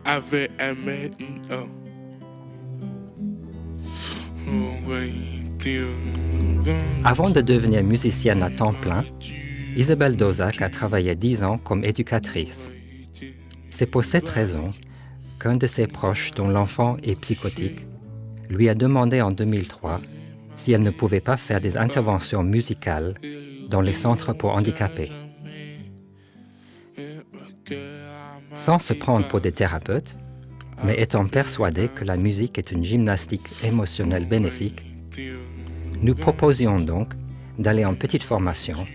AVMIA. Avant de devenir musicienne à temps plein, Isabelle Dozac a travaillé 10 ans comme éducatrice. C'est pour cette raison qu'un de ses proches, dont l'enfant est psychotique, lui a demandé en 2003 si elle ne pouvait pas faire des interventions musicales dans les centres pour handicapés. Sans se prendre pour des thérapeutes, mais étant persuadés que la musique est une gymnastique émotionnelle bénéfique, nous proposions donc d'aller en petite formation,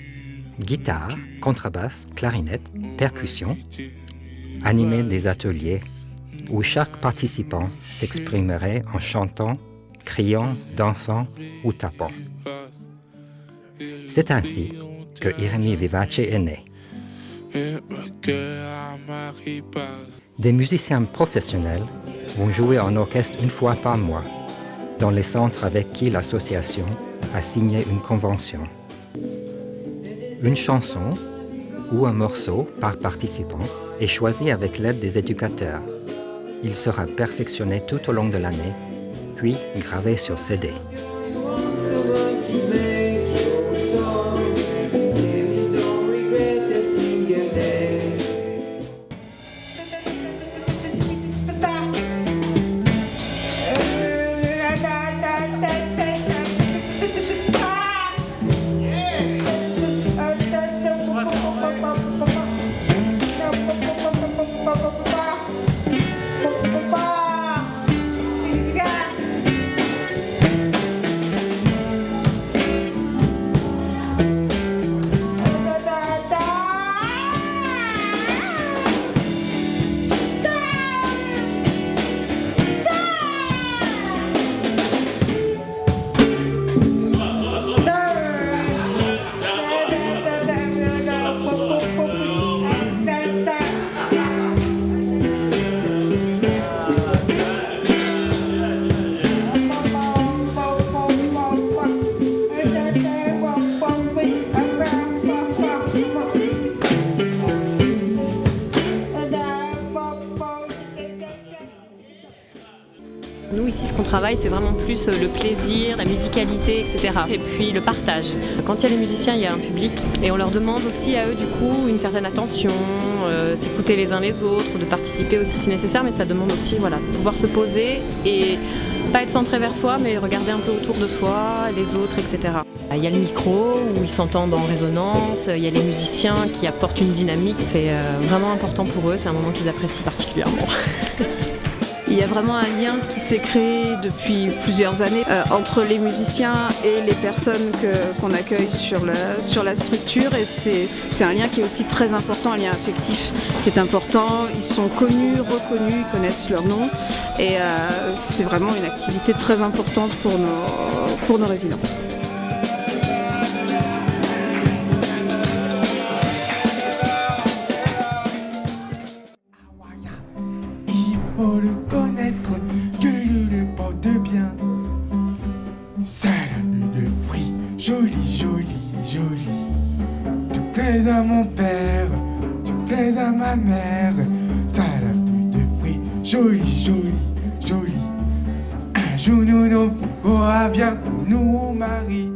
guitare, contrebasse, clarinette, percussion, animer des ateliers où chaque participant s'exprimerait en chantant, criant, dansant ou tapant. C'est ainsi que Irémie Vivace est né. Des musiciens professionnels vont jouer en orchestre une fois par mois, dans les centres avec qui l'association a signé une convention. Une chanson ou un morceau par participant est choisi avec l'aide des éducateurs. Il sera perfectionné tout au long de l'année, puis gravé sur CD. Nous ici ce qu'on travaille c'est vraiment plus le plaisir, la musicalité, etc. Et puis le partage. Quand il y a les musiciens, il y a un public et on leur demande aussi à eux du coup une certaine attention, s'écouter les uns les autres, de participer aussi si nécessaire, mais ça demande aussi de pouvoir se poser et pas être centré vers soi mais regarder un peu autour de soi, les autres, etc. Il y a le micro où ils s'entendent en résonance, il y a les musiciens qui apportent une dynamique, c'est vraiment important pour eux, c'est un moment qu'ils apprécient particulièrement. Il y a vraiment un lien qui s'est créé depuis plusieurs années entre les musiciens et les personnes qu'on accueille sur la structure et c'est un lien qui est aussi très important, un lien affectif qui est important. Ils sont connus, reconnus, ils connaissent leur nom et c'est vraiment une activité très importante pour nos résidents. Faut le connaître, que le porte bien. Salade de fruits, joli, joli, joli. Tu plais à mon père, tu plais à ma mère. Salade de fruits, joli, joli, joli. Un jour nous pourra bien nous marier.